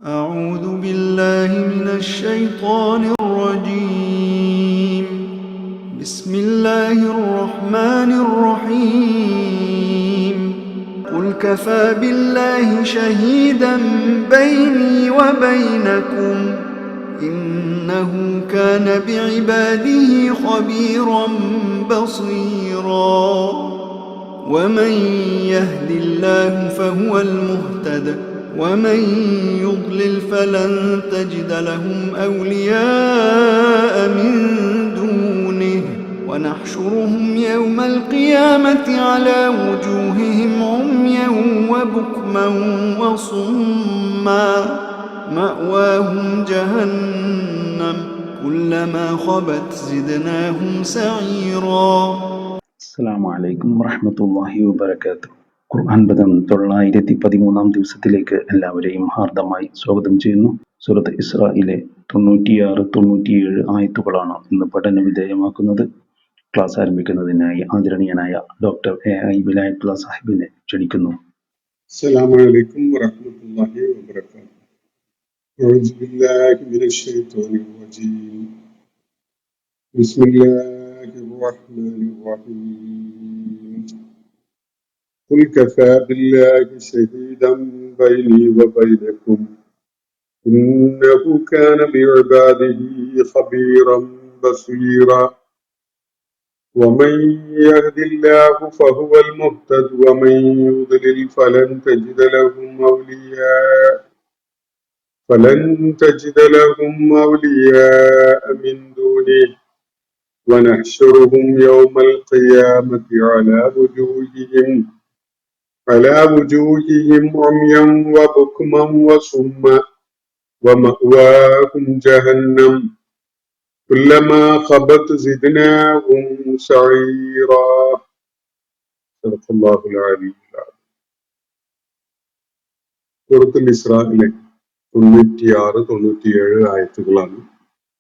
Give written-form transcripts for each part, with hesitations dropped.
أعوذ بالله من الشيطان الرجيم. بسم الله الرحمن الرحيم. قل كفى بالله شهيدا بيني وبينكم إنه كان بعباده خبيرا بصيرا. ومن يهد الله فهو المهتد ومن يضلل فلن تجد لهم أولياء من دونه ونحشرهم يوم القيامة على وجوههم عميا وبكما وصما مأواهم جهنم كلما خبت زدناهم سعيرا. അസ്സലാമു അലൈക്കും വറഹ്മത്തുള്ളാഹി വബറകാതുഹു. ഖുർആൻ പദം 913 ദിവസത്തിലേക്ക് എല്ലാവരെയും ഹാർദമായി സ്വാഗതം ചെയ്യുന്നു. സൂറത്ത് ഇസ്രായിലെ 96, 97 ആയത്തുകളാണ് ഇന്ന് പഠന വിധേയമാക്കുന്നത്. ക്ലാസ് ആരംഭിക്കുന്നതിനായി ആദരണീയനായ ഡോക്ടർ AI വിലായത്തുള്ള സാഹിബിനെ ക്ഷണിക്കുന്നു. അസ്സലാമു അലൈക്കും വറഹ്മത്തുള്ളാഹി വബറകാതുഹു. അഊദു ബില്ലാഹി മിനശ് ശൈത്വാനിർ റജീം. ബിസ്മില്ലാഹിർ റഹ്മാനിർ റഹീം. ഖുൽ കഫാ ബില്ലാഹി ശഹീദൻ ബൈനി വബൈനകും ഇന്നഹു കാന ബിഇബാദിഹി ഖബീറൻ ബസീറാ. ومن يهد الله فهو المهتد ومن يضلل فلن تجد لهم أولياء من دونه ونحشرهم يوم القيامة على وجوههم عميا وبكما وصما ومأواهم جهنم كلما خبت زدناهم سعيرا. صدق الله العلي العظيم. സൂറത്തുൽ ഇസ്രായിലെ 96, 97 ആയത്തുകളാണ്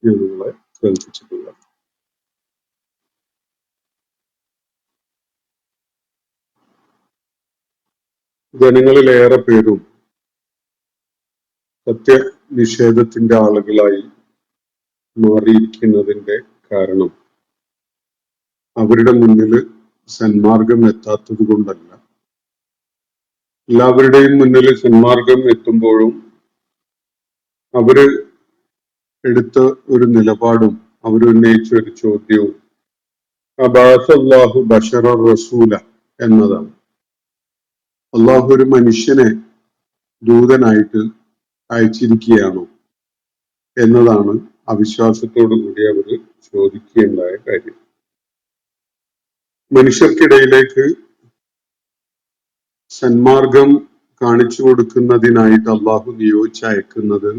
ഞാൻ നിങ്ങളെ കേൾപ്പിച്ചിട്ടുള്ളത്. ജനങ്ങളിലേറെ പേരും സത്യനിഷേധത്തിന്റെ ആളുകളായി മാറിയിരിക്കുന്നതിന്റെ കാരണം അവരുടെ മുന്നിൽ സന്മാർഗം എത്താത്തത് കൊണ്ടല്ല. എല്ലാവരുടെയും മുന്നിൽ സന്മാർഗം എത്തുമ്പോഴും അവര് എടുത്ത ഒരു നിലപാടും അവരുന്നയിച്ച ഒരു ചോദ്യവും അബഅസല്ലാഹു ബശറർ റസൂല എന്നതാണ്. അള്ളാഹു ഒരു മനുഷ്യനെ ദൂതനായിട്ട് അയച്ചിരിക്കുകയാണോ എന്നതാണ് അവിശ്വാസത്തോടു കൂടി അവർ ചോദിക്കുകയുണ്ടായ കാര്യം. മനുഷ്യർക്കിടയിലേക്ക് സന്മാർഗം കാണിച്ചു കൊടുക്കുന്നതിനായിട്ട് അള്ളാഹു നിയോഗിച്ചയക്കുന്നത്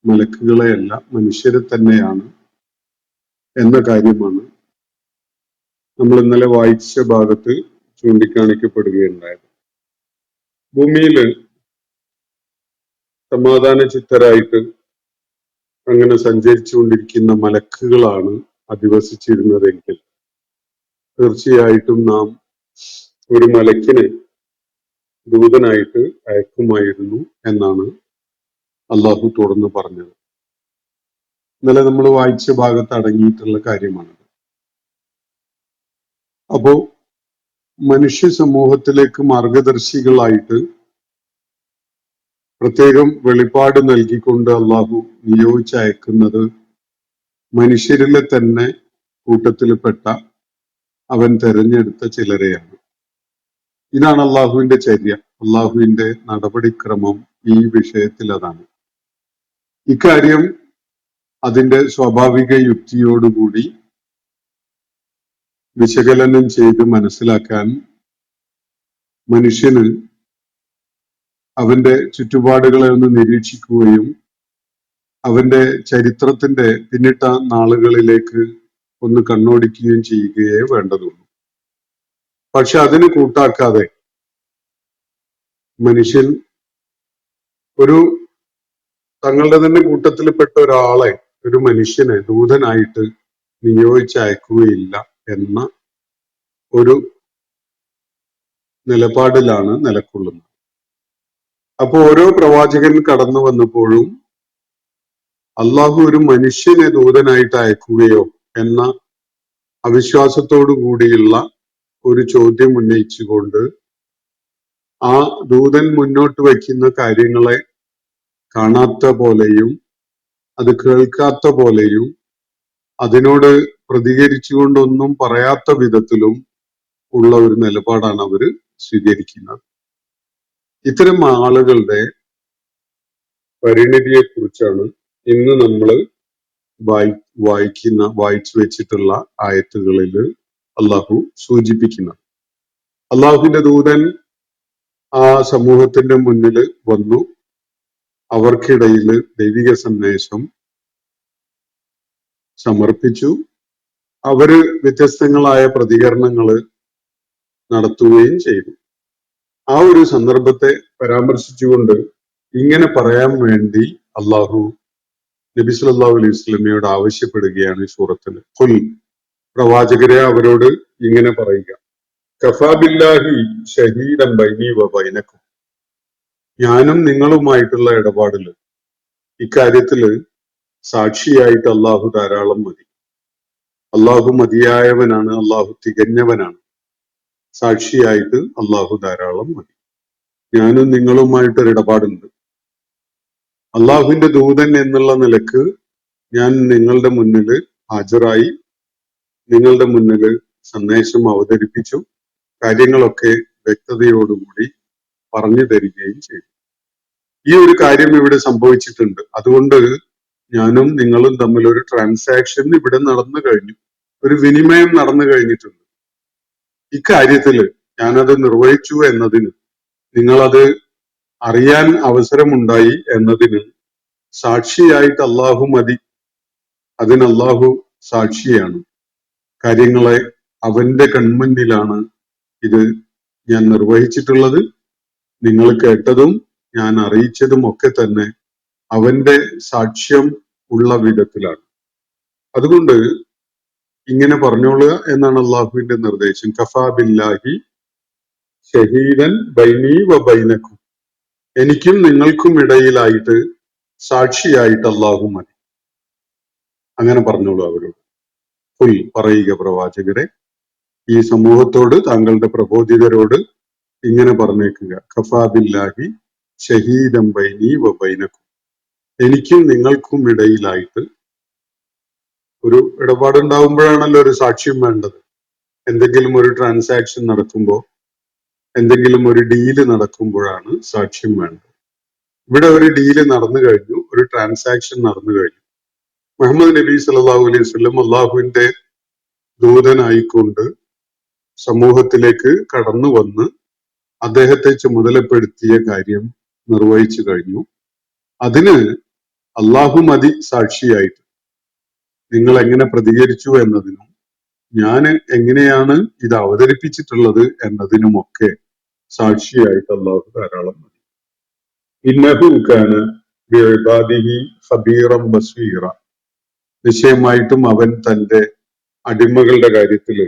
മലക്കുകളെയല്ല മനുഷ്യരെ തന്നെയാണ് എന്ന കാര്യമാണ് നമ്മൾ ഇന്നലെ വായിച്ച ഭാഗത്ത് ചൂണ്ടിക്കാണിക്കപ്പെടുകയുണ്ടായത്. ഭൂമിയിൽ സമാധാന ചിത്തരായിട്ട് അങ്ങനെ സഞ്ചരിച്ചുകൊണ്ടിരിക്കുന്ന മലക്കുകളാണ് അധിവസിച്ചിരുന്നതെങ്കിൽ തീർച്ചയായിട്ടും നാം ഒരു മലക്കിനെ ദൂതനായിട്ട് അയക്കുമായിരുന്നു എന്നാണ് അള്ളാഹു തുറന്നു പറഞ്ഞത്. ഇന്നലെ നമ്മൾ വായിച്ച ഭാഗത്ത് അടങ്ങിയിട്ടുള്ള കാര്യമാണ്. അപ്പോ മനുഷ്യ സമൂഹത്തിലേക്ക് മാർഗദർശികളായിട്ട് പ്രത്യേകം വെളിപ്പാട് നൽകിക്കൊണ്ട് അള്ളാഹു നിയോഗിച്ചയക്കുന്നത് മനുഷ്യരിലെ തന്നെ കൂട്ടത്തിൽപ്പെട്ട അവൻ തെരഞ്ഞെടുത്ത ചിലരെയാണ്. ഇതാണ് അള്ളാഹുവിന്റെ ചര്യ, അള്ളാഹുവിന്റെ നടപടിക്രമം ഈ വിഷയത്തിൽ അതാണ്. ഇക്കാര്യം അതിന്റെ സ്വാഭാവിക യുക്തിയോടുകൂടി വിശകലനം ചെയ്ത് മനസ്സിലാക്കാൻ മനുഷ്യന് അവന്റെ ചുറ്റുപാടുകളെ ഒന്ന് നിരീക്ഷിക്കുകയും അവന്റെ ചരിത്രത്തിന്റെ പിന്നിട്ട നാളുകളിലേക്ക് ഒന്ന് കണ്ണോടിക്കുകയും ചെയ്യുകയേ വേണ്ടതുള്ളൂ. പക്ഷെ അതിന് കൂട്ടാക്കാതെ മനുഷ്യൻ ഒരു തങ്ങളുടെ തന്നെ കൂട്ടത്തിൽപ്പെട്ട ഒരാളെ, ഒരു മനുഷ്യനെ ദൂതനായിട്ട് നിയോഗിച്ചയക്കുകയില്ല എന്ന ഒരു നിലപാടിലാണ് നിലകൊള്ളുന്നത്. അപ്പൊ ഓരോ പ്രവാചകൻ കടന്നു വന്നപ്പോഴും അള്ളാഹു ഒരു മനുഷ്യനെ ദൂതനായിട്ട് അയക്കുകയോ എന്ന അവിശ്വാസത്തോടു കൂടിയുള്ള ഒരു ചോദ്യം ഉന്നയിച്ചുകൊണ്ട് ആ ദൂതൻ മുന്നോട്ട് വയ്ക്കുന്ന കാര്യങ്ങളെ കാണാത്ത പോലെയും അത് കേൾക്കാത്ത പോലെയും അതിനോട് പ്രതികരിച്ചുകൊണ്ടൊന്നും പറയാത്ത വിധത്തിലും ഉള്ള ഒരു നിലപാടാണ് അവര് സ്വീകരിക്കുന്നത്. ഇത്തരം ആളുകളുടെ പരിണിതിയെ കുറിച്ചാണ് ഇന്ന് നമ്മൾ വായിച്ചു വെച്ചിട്ടുള്ള ആയത്തുകളിൽ അള്ളാഹു സൂചിപ്പിക്കുന്നത്. അള്ളാഹുവിന്റെ ദൂതൻ ആ സമൂഹത്തിന്റെ മുന്നിൽ വന്നു അവർക്കിടയിൽ ദൈവിക സന്ദേശം സമർപ്പിച്ചു. അവര് വ്യത്യസ്തങ്ങളായ പ്രതികരണങ്ങൾ നടത്തുകയും ചെയ്തു. ആ ഒരു സന്ദർഭത്തെ പരാമർശിച്ചുകൊണ്ട് ഇങ്ങനെ പറയാൻ വേണ്ടി അള്ളാഹു നബി സല്ലല്ലാഹു അലൈഹി വസല്ലമയോട് ആവശ്യപ്പെടുകയാണ് സൂറത്തിൽ. ഖുൽ, പ്രവാചകരെ അവരോട് ഇങ്ങനെ പറയുക, കഫാ ബില്ലാഹി ഷഹീദൻ ബൈനി വ ബൈനക്കും, ഞാനും നിങ്ങളുമായിട്ടുള്ള ഇടപാടില് ഇക്കാര്യത്തില് സാക്ഷിയായിട്ട് അള്ളാഹു ധാരാളം മതി. അള്ളാഹു മതിയായവനാണ്, അള്ളാഹു തികഞ്ഞവനാണ്. സാക്ഷിയായിട്ട് അള്ളാഹു ധാരാളം മതി. ഞാനും നിങ്ങളുമായിട്ടൊരു ഇടപാടുണ്ട്. അള്ളാഹുവിന്റെ ദൂതൻ എന്നുള്ള നിലക്ക് ഞാൻ നിങ്ങളുടെ മുന്നിൽ ഹാജരായി, നിങ്ങളുടെ മുന്നിൽ സന്ദേശം അവതരിപ്പിച്ചു, കാര്യങ്ങളൊക്കെ വ്യക്തതയോടുകൂടി പറഞ്ഞു തരികയും ചെയ്തു. ഈ ഒരു കാര്യം ഇവിടെ സംഭവിച്ചിട്ടുണ്ട്. അതുകൊണ്ട് ഞാനും നിങ്ങളും തമ്മിൽ ഒരു ട്രാൻസാക്ഷൻ ഇവിടെ നടന്നു കഴിഞ്ഞു, ഒരു വിനിമയം നടന്നു കഴിഞ്ഞിട്ടുണ്ട്. ഇക്കാര്യത്തില് ഞാനത് നിർവഹിച്ചു എന്നതിന്, നിങ്ങളത് അറിയാൻ അവസരമുണ്ടായി എന്നതിന് സാക്ഷിയായിട്ട് അള്ളാഹു മതി. അതിന് അള്ളാഹു സാക്ഷിയാണ്. കാര്യങ്ങളെ അവന്റെ കൺമുന്നിലാണ് ഇത് ഞാൻ നിർവഹിച്ചിട്ടുള്ളത്. നിങ്ങൾ കേട്ടതും ഞാൻ അറിയിച്ചതും ഒക്കെ തന്നെ അവന്റെ സാക്ഷ്യം ഉള്ള വിധത്തിലാണ്. അതുകൊണ്ട് ഇങ്ങനെ പറഞ്ഞോളുക എന്നാണ് അള്ളാഹുവിന്റെ നിർദ്ദേശം. കഫാ ബില്ലാഹി ഷഹീദൻ ബൈനി വ ബൈനക്കും, എനിക്കും നിങ്ങൾക്കും ഇടയിലായിട്ട് സാക്ഷിയായിട്ട് അള്ളാഹു മതി. അങ്ങനെ പറഞ്ഞോളൂ അവരോട്. ഖുൽ, പറയുക പ്രവാചകരെ, ഈ സമൂഹത്തോട്, താങ്കളുടെ പ്രബോധിതരോട് ഇങ്ങനെ പറഞ്ഞേക്കുക, കഫാ ബില്ലാഹി ഷഹീദൻ ബൈനി വ ബൈനക്കും, എനിക്കും നിങ്ങൾക്കും ഇടയിലായിട്ട് ഒരു ഇടപാടുണ്ടാവുമ്പോഴാണല്ലോ ഒരു സാക്ഷ്യം വേണ്ടത്. എന്തെങ്കിലും ഒരു ട്രാൻസാക്ഷൻ നടക്കുമ്പോൾ, എന്തെങ്കിലും ഒരു ഡീല് നടക്കുമ്പോഴാണ് സാക്ഷ്യം വേണ്ടത്. ഇവിടെ ഒരു ഡീല് നടന്നു കഴിഞ്ഞു, ഒരു ട്രാൻസാക്ഷൻ നടന്നു കഴിഞ്ഞു. മുഹമ്മദ് നബി സല്ലല്ലാഹു അലൈഹി വസല്ലം അള്ളാഹുവിന്റെ ദൂതനായിക്കൊണ്ട് സമൂഹത്തിലേക്ക് കടന്നു വന്ന് അദ്ദേഹത്തെ ചുമതലപ്പെടുത്തിയ കാര്യം നിർവഹിച്ചു കഴിഞ്ഞു. അതിന് അള്ളാഹു മതി സാക്ഷിയായിട്ട്. നിങ്ങൾ എങ്ങനെ പ്രതികരിച്ചു എന്നതിനും ഞാൻ എങ്ങനെയാണ് ഇത് അവതരിപ്പിച്ചിട്ടുള്ളത് എന്നതിനുമൊക്കെ സാക്ഷിയായിട്ട് അള്ളാഹു ധാരാളം മതി. ഇന്നഹു കാന ബിഇബാദിഹി ഖബീറൻ ബസീറ, നിശ്ചയമായിട്ടും അവൻ തന്റെ അടിമകളുടെ കാര്യത്തിൽ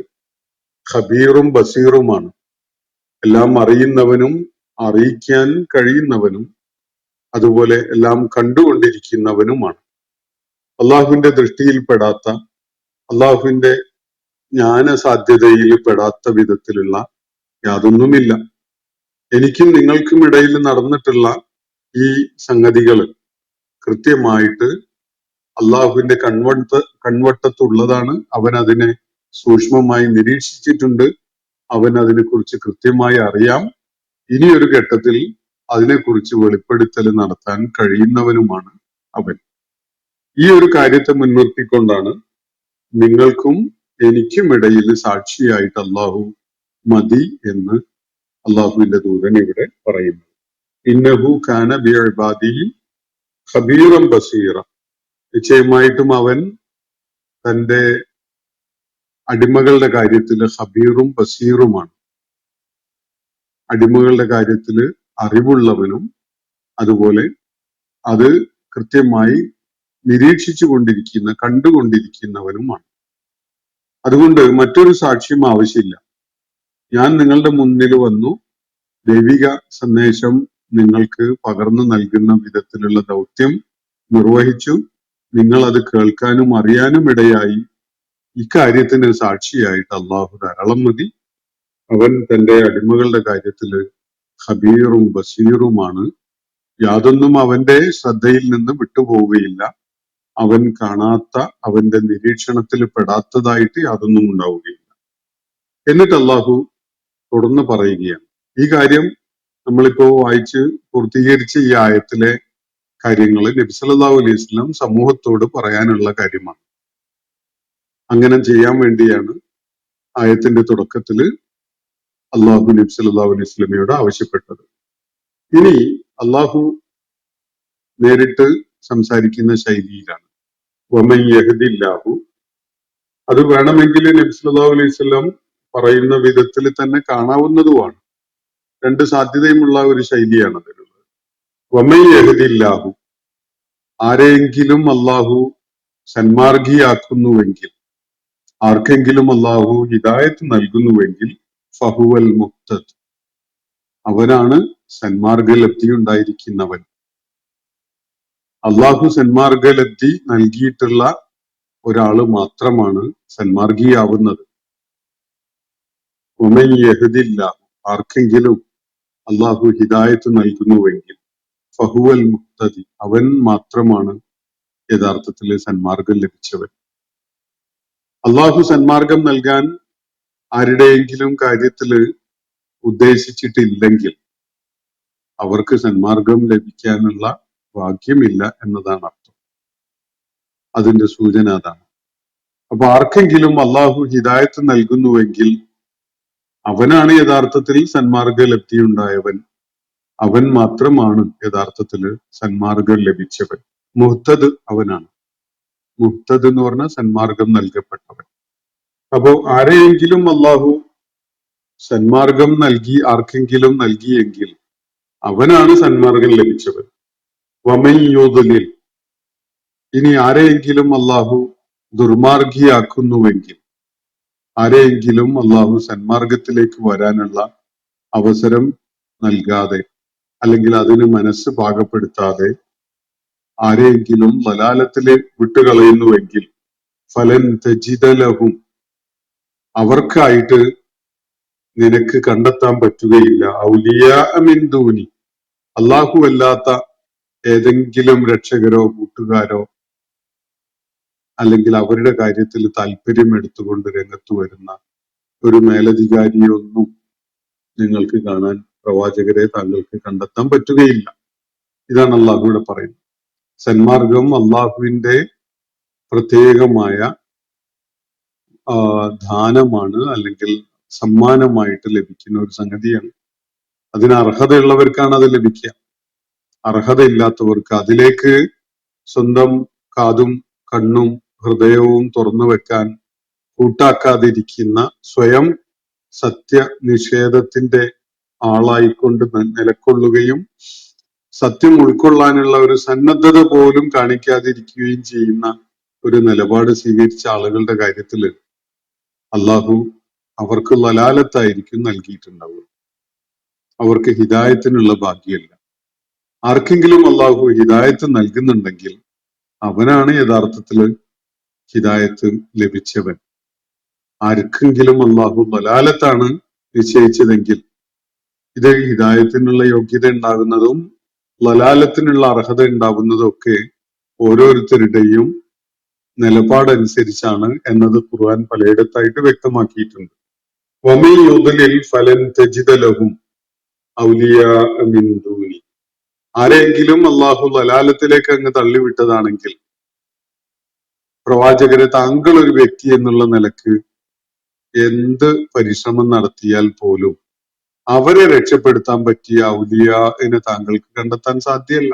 ഖബീറും ബസീറുമാണ്. എല്ലാം അറിയുന്നവനും അറിയിക്കാൻ കഴിയുന്നവനും അതുപോലെ എല്ലാം കണ്ടുകൊണ്ടിരിക്കുന്നവനുമാണ്. അള്ളാഹുവിന്റെ ദൃഷ്ടിയിൽപ്പെടാത്ത, അള്ളാഹുവിന്റെ ജ്ഞാന സാധ്യതയിൽ പെടാത്ത വിധത്തിലുള്ള യാതൊന്നുമില്ല. എനിക്കും നിങ്ങൾക്കും ഇടയിൽ നടന്നിട്ടുള്ള ഈ സംഗതികൾ കൃത്യമായിട്ട് അള്ളാഹുവിന്റെ കൺവട്ടത്തുള്ളതാണ്. അവൻ അതിനെ സൂക്ഷ്മമായി നിരീക്ഷിച്ചിട്ടുണ്ട്. അവൻ അതിനെക്കുറിച്ച് കൃത്യമായി അറിയാം. ഇനിയൊരു ഘട്ടത്തിൽ അതിനെക്കുറിച്ച് വെളിപ്പെടുത്തൽ നടത്താൻ കഴിയുന്നവനുമാണ് അവൻ. ഈ ഒരു കാര്യത്തെ മുൻനിർത്തിക്കൊണ്ടാണ് നിങ്ങൾക്കും എനിക്കും ഇടയിൽ സാക്ഷിയായിട്ട് അള്ളാഹു മതി എന്ന് അള്ളാഹുവിന്റെ ദൂതൻ ഇവിടെ പറയുന്നു. ഇന്നഹു കാന ബിഇബാദിഹി ഖബീറൻ ബസീറ, നിശ്ചയമായിട്ടും അവൻ തന്റെ അടിമകളുടെ കാര്യത്തിൽ ഖബീറും ബസീറുമാണ്. അടിമകളുടെ കാര്യത്തിൽ അറിവുള്ളവനും അതുപോലെ അത് കൃത്യമായി നിരീക്ഷിച്ചു കൊണ്ടിരിക്കുന്ന, കണ്ടുകൊണ്ടിരിക്കുന്നവനുമാണ്. അതുകൊണ്ട് മറ്റൊരു സാക്ഷ്യം ആവശ്യമില്ല. ഞാൻ നിങ്ങളുടെ മുന്നിൽ വന്നു ദൈവിക സന്ദേശം നിങ്ങൾക്ക് പകർന്നു നൽകുന്ന വിധത്തിലുള്ള ദൗത്യം നിർവഹിച്ചു. നിങ്ങൾ അത് കേൾക്കാനും അറിയാനും ഇടയായി. ഇക്കാര്യത്തിന് സാക്ഷിയായിട്ട് അള്ളാഹു ധാരാളം മതി. അവൻ തന്റെ അടിമകളുടെ കാര്യത്തില് ഖബീറും ബസീറുമാണ്. യാതൊന്നും അവന്റെ ശ്രദ്ധയിൽ നിന്ന് വിട്ടുപോവുകയില്ല. അവൻ കാണാത്ത, അവന്റെ നിരീക്ഷണത്തിൽ പെടാത്തതായിട്ട് യാതൊന്നും ഉണ്ടാവുകയില്ല. എന്നിട്ട് അള്ളാഹു തുടർന്ന് പറയുകയാണ്. ഈ കാര്യം നമ്മളിപ്പോ വായിച്ച് പൂർത്തീകരിച്ച ഈ ആയത്തിലെ കാര്യങ്ങൾ നബി സല്ലല്ലാഹു അലൈഹി വസല്ലം സമൂഹത്തോട് പറയാനുള്ള കാര്യമാണ്. അങ്ങനെ ചെയ്യാൻ വേണ്ടിയാണ് ആയത്തിന്റെ തുടക്കത്തില് അള്ളാഹു നബി സല്ലല്ലാഹു അലൈഹി വസല്ലമയോട് ആവശ്യപ്പെട്ടത്. ഇനി അള്ളാഹു നേരിട്ട് സംസാരിക്കുന്ന ശൈലിയിലാണ്. വമൻ യഹ്ദില്ലാഹു, അത് വേണമെങ്കിൽ നബി സല്ലല്ലാഹു അലൈഹി വസല്ലം പറയുന്ന വിധത്തിൽ തന്നെ കാണാവുന്നതുമാണ്. രണ്ട് സാധ്യതയുമുള്ള ഒരു ശൈലിയാണ് അതിനുള്ളത്. വമൻ യഹ്ദില്ലാഹു, ആരെങ്കിലും അള്ളാഹു സന്മാർഗിയാക്കുന്നുവെങ്കിൽ, ആർക്കെങ്കിലും അള്ളാഹു ഹിദായത്ത് നൽകുന്നുവെങ്കിൽ ഫഹുവൽ മുഹ്തദ്, അവനാണ് സന്മാർഗലബ്ധി ഉണ്ടായിരിക്കുന്നവൻ. അള്ളാഹു സന്മാർഗലബ്ധി നൽകിയിട്ടുള്ള ഒരാള് മാത്രമാണ് സന്മാർഗിയാവുന്നത്. ഉമൻ യഹ്ദില്ലാഹു, ആർക്കെങ്കിലും അള്ളാഹു ഹിദായത്ത് നൽകുന്നുവെങ്കിൽ ഫഹുവൽ മുഹ്തദി, അവൻ മാത്രമാണ് യഥാർത്ഥത്തിൽ സന്മാർഗം ലഭിച്ചവൻ. അള്ളാഹു സന്മാർഗം നൽകാൻ ആരുടെയെങ്കിലും കാര്യത്തില് ഉദ്ദേശിച്ചിട്ടില്ലെങ്കിൽ അവർക്ക് സന്മാർഗം ലഭിക്കാനുള്ള ഭാഗ്യമില്ല എന്നതാണ് അർത്ഥം. അതിന്റെ സൂചന അതാണ്. അപ്പൊ ആർക്കെങ്കിലും അള്ളാഹു ഹിദായത്ത് നൽകുന്നുവെങ്കിൽ അവനാണ് യഥാർത്ഥത്തിൽ സന്മാർഗ ലബ്ധി ഉണ്ടായവൻ. അവൻ മാത്രമാണ് യഥാർത്ഥത്തില് സന്മാർഗം ലഭിച്ചവൻ. മുഹ്തദ് അവനാണ്. മുഹ്തദ് എന്ന് പറഞ്ഞാൽ സന്മാർഗം നൽകപ്പെട്ടവൻ. അപ്പോ ആരെയെങ്കിലും അള്ളാഹു സന്മാർഗം നൽകി, ആർക്കെങ്കിലും നൽകിയെങ്കിൽ അവനാണ് സന്മാർഗം ലഭിച്ചവൻ. വമൻ യുദ്ലിൽ, ഇനി ആരെയെങ്കിലും അള്ളാഹു ദുർമാർഗിയാക്കുന്നുവെങ്കിൽ, ആരെയെങ്കിലും അള്ളാഹു സന്മാർഗത്തിലേക്ക് വരാനുള്ള അവസരം നൽകാതെ, അല്ലെങ്കിൽ അതിന് മനസ്സ് പാകപ്പെടുത്താതെ ആരെയെങ്കിലും വലാലത്തിലെ വിട്ടുകളയുന്നുവെങ്കിൽ ഫലൻ തജിദലഹും, അവർക്കായിട്ട് നിനക്ക് കണ്ടെത്താൻ പറ്റുകയില്ല ഔലിയാ മിൻ ദൂനി, അള്ളാഹു അല്ലാത്ത ഏതെങ്കിലും രക്ഷകരോ കൂട്ടുകാരോ അല്ലെങ്കിൽ അവരുടെ കാര്യത്തിൽ താല്പര്യം എടുത്തുകൊണ്ട് രംഗത്ത് വരുന്ന ഒരു മേലധികാരിയൊന്നും നിങ്ങൾക്ക് കാണാൻ, പ്രവാചകരെ താങ്കൾക്ക് കണ്ടെത്താൻ പറ്റുകയില്ല. ഇതാണ് അള്ളാഹുവിടെ പറയുന്നത്. സന്മാർഗം അള്ളാഹുവിന്റെ പ്രത്യേകമായ ദാനമാണ്, അല്ലെങ്കിൽ സമ്മാനമായിട്ട് ലഭിക്കുന്ന ഒരു സംഗതിയാണ്. അതിന് അർഹതയുള്ളവർക്കാണ് അത് ലഭിക്കുക. അർഹതയില്ലാത്തവർക്ക്, അതിലേക്ക് സ്വന്തം കാതും കണ്ണും ഹൃദയവും തുറന്നു വെക്കാൻ കൂട്ടാക്കാതിരിക്കുന്ന, സ്വയം സത്യനിഷേധത്തിന്റെ ആളായിക്കൊണ്ട് നിലകൊള്ളുകയും സത്യം ഉൾക്കൊള്ളാനുള്ള ഒരു സന്നദ്ധത പോലും കാണിക്കാതിരിക്കുകയും ചെയ്യുന്ന ഒരു നിലപാട് സ്വീകരിച്ച ആളുകളുടെ കാര്യത്തിൽ അള്ളാഹു അവർക്ക് ലലാലത്തായിരിക്കും നൽകിയിട്ടുണ്ടാവുക. അവർക്ക് ഹിദായത്തിനുള്ള ഭാഗ്യമല്ല. ആർക്കെങ്കിലും അള്ളാഹു ഹിദായത്ത് നൽകുന്നുണ്ടെങ്കിൽ അവനാണ് യഥാർത്ഥത്തിൽ ഹിദായത്ത് ലഭിച്ചവൻ. ആർക്കെങ്കിലും അള്ളാഹു ലലാലത്താണ് നിശ്ചയിച്ചതെങ്കിൽ, ഇത് ഹിദായത്തിനുള്ള യോഗ്യത ഉണ്ടാകുന്നതും ലലാലത്തിനുള്ള അർഹത ഉണ്ടാകുന്നതും ഒക്കെ ഓരോരുത്തരുടെയും നിലപാടനുസരിച്ചാണ് എന്നത് ഖുർആൻ പലയിടത്തായിട്ട് വ്യക്തമാക്കിയിട്ടുണ്ട്. വമൻ യുദ്ലിൽ ഫലൻ തജിദ ലഹും ഔലിയാ മിൻ ദൂനി, ആരെങ്കിലും അള്ളാഹു ലലാലത്തിലേക്ക് അങ്ങ് തള്ളിവിട്ടതാണെങ്കിൽ പ്രവാചകരെ, താങ്കൾ ഒരു വ്യക്തി എന്നുള്ള നിലക്ക് എന്ത് പരിശ്രമം നടത്തിയാൽ പോലും അവരെ രക്ഷപ്പെടുത്താൻ പറ്റിയ ഔലിയാനെ താങ്കൾക്ക് കണ്ടെത്താൻ സാധ്യമല്ല.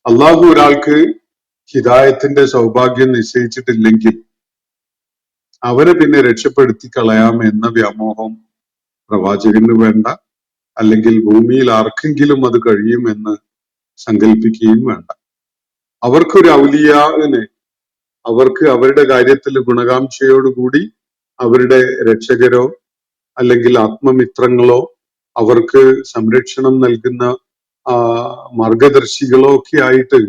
അള്ളാഹു ഒരാൾക്ക് ഹിദായത്തിന്റെ സൗഭാഗ്യം നിശ്ചയിച്ചിട്ടില്ലെങ്കിൽ അവരെ പിന്നെ രക്ഷപ്പെടുത്തി കളയാം എന്ന വ്യാമോഹം പ്രവാചകന് വേണ്ട, അല്ലെങ്കിൽ ഭൂമിയിൽ ആർക്കെങ്കിലും അത് കഴിയുമെന്ന് സങ്കല്പിക്കുകയും വേണ്ട. അവർക്കൊരു ഔലിയാനെ, അവർക്ക് അവരുടെ കാര്യത്തിൽ ഗുണകാംക്ഷയോടുകൂടി അവരുടെ രക്ഷകരോ അല്ലെങ്കിൽ ആത്മമിത്രങ്ങളോ അവർക്ക് സംരക്ഷണം നൽകുന്ന മാർഗദർശികളോ ഒക്കെ ആയിട്ട്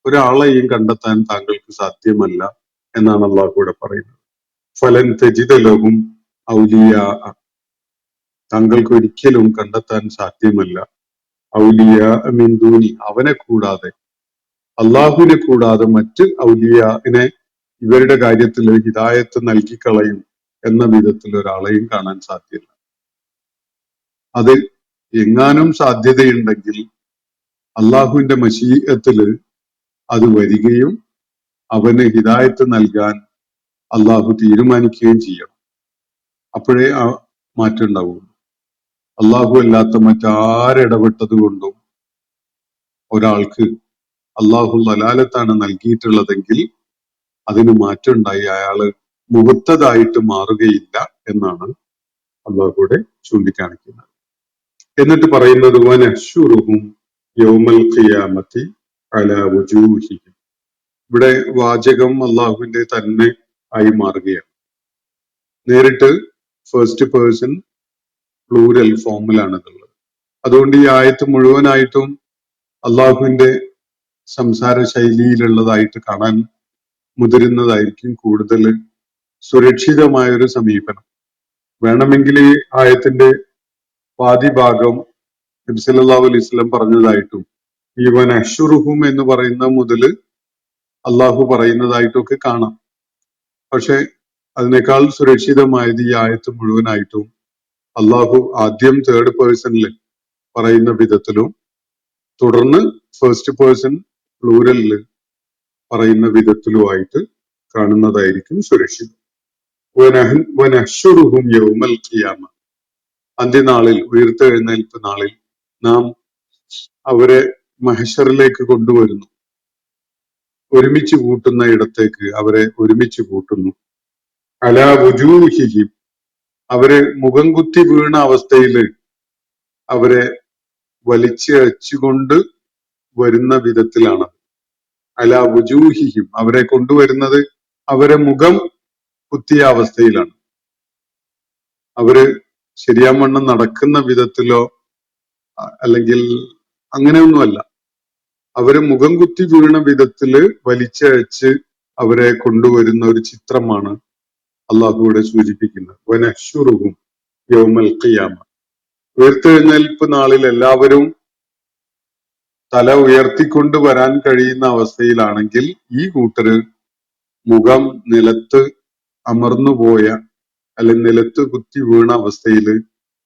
ഒരാളെയും കണ്ടെത്താൻ താങ്കൾക്ക് സാധ്യമല്ല എന്നാണ് അള്ളാഹു ഇവിടെ പറയുന്നത്. ഫലൻ തജിദ ലഹും ഔലിയ, താങ്കൾക്ക് ഒരിക്കലും കണ്ടെത്താൻ സാധ്യമല്ല ഔലിയ മിൻ ദൂനി, അവനെ കൂടാതെ, അള്ളാഹുവിനെ കൂടാതെ മറ്റ് ഔലിയനെ ഇവരുടെ കാര്യത്തിൽ ഹിദായത്ത് നൽകിക്കളയും എന്ന വിധത്തിൽ ഒരാളെയും കാണാൻ സാധ്യമല്ല. അത് എങ്ങാനും സാധ്യതയുണ്ടെങ്കിൽ അള്ളാഹുവിന്റെ മശീഅത്തില് അത് വരികയും അവന് ഹിദായത്ത് നൽകാൻ അള്ളാഹു തീരുമാനിക്കുകയും ചെയ്യണം. അപ്പോഴേ ആ മാറ്റം ഉണ്ടാവുള്ളൂ. അള്ളാഹു അല്ലാത്ത മറ്റാരിടപെട്ടത് കൊണ്ടും ഒരാൾക്ക് അള്ളാഹു ലലാലത്താണ് നൽകിയിട്ടുള്ളതെങ്കിൽ അതിന് മാറ്റം ഉണ്ടായി അയാള് മുഹത്തതായിട്ട് മാറുകയില്ല എന്നാണ് അള്ളാഹുവിടെ ചൂണ്ടിക്കാണിക്കുന്നത്. എന്നിട്ട് പറയുന്നത് വനഹ്ശുറുഹും യൗമൽ ഖിയാമത്തി അലാ വുജൂഹിഹിം. ഇവിടെ വാചകം അള്ളാഹുവിന്റെ തന്നെ ആയി മാറുകയാണ്. നേരിട്ട് ഫസ്റ്റ് പേഴ്സൺ പ്ലൂരൽ ഫോമിലാണ് ഇതുള്ളത്. അതുകൊണ്ട് ഈ ആയത്ത് മുഴുവനായിട്ടും അള്ളാഹുവിന്റെ സംസാര ശൈലിയിലുള്ളതായിട്ട് കാണാൻ മുതിരുന്നതായിരിക്കും കൂടുതൽ സുരക്ഷിതമായ ഒരു സമീപനം. വേണമെങ്കിൽ ഈ ആയത്തിന്റെ പാതി ഭാഗം നബി സല്ലല്ലാഹു അലൈഹി വസല്ലം പറഞ്ഞതായിട്ടും ഈ വനഹ്ശുറുഹും എന്ന് പറയുന്ന മുതല് അള്ളാഹു പറയുന്നതായിട്ടൊക്കെ കാണാം. പക്ഷെ അതിനേക്കാൾ സുരക്ഷിതമായത് ഈ ആയത്ത് മുഴുവനായിട്ടും അള്ളാഹു ആദ്യം തേർഡ് പേഴ്സണിൽ പറയുന്ന വിധത്തിലും തുടർന്ന് ഫസ്റ്റ് പേഴ്സൺ പ്ലൂരലിൽ പറയുന്ന വിധത്തിലുമായിട്ട് കാണുന്നതായിരിക്കും സുരക്ഷിതം. വനഹ്ശുറുഹും യൗമൽ ഖിയാമ, അന്ത്യനാളിൽ, ഉയർത്തെഴുന്നേൽപ്പ് നാളിൽ നാം അവരെ മഹ്ശറിലേക്ക് കൊണ്ടുവരുന്നു. ഒരുമിച്ച് കൂട്ടുന്ന ഇടത്തേക്ക് അവരെ ഒരുമിച്ച് കൂട്ടുന്നു. അലാ വുജൂഹിഹിം, അവരെ മുഖം കുത്തി വീണ അവസ്ഥയില് അവരെ വലിച്ചയച്ചുകൊണ്ട് വരുന്ന വിധത്തിലാണ്. അലാ വുജൂഹിഹിം, അവരെ കൊണ്ടുവരുന്നത് അവരെ മുഖം കുത്തിയ അവസ്ഥയിലാണ്. അവര് ശരിയാവണ്ണം നടക്കുന്ന വിധത്തിലോ അല്ലെങ്കിൽ അങ്ങനെയൊന്നുമല്ല, അവര് മുഖം കുത്തി വീണ വിധത്തില് വലിച്ചയച്ച് അവരെ കൊണ്ടുവരുന്ന ഒരു ചിത്രമാണ് അള്ളാഹുവിടെ സൂചിപ്പിക്കുന്നത്. വനഹ്ശുറുഹും യൗമൽ ഖിയാമ, ഉയർത്തെഴുന്നേൽപ്പ് നാളിൽ എല്ലാവരും തല ഉയർത്തിക്കൊണ്ട് വരാൻ കഴിയുന്ന അവസ്ഥയിലാണെങ്കിൽ ഈ കൂട്ടര് മുഖം നിലത്ത് അമർന്നുപോയ അല്ലെങ്കിൽ നിലത്ത് കുത്തി വീണ അവസ്ഥയിൽ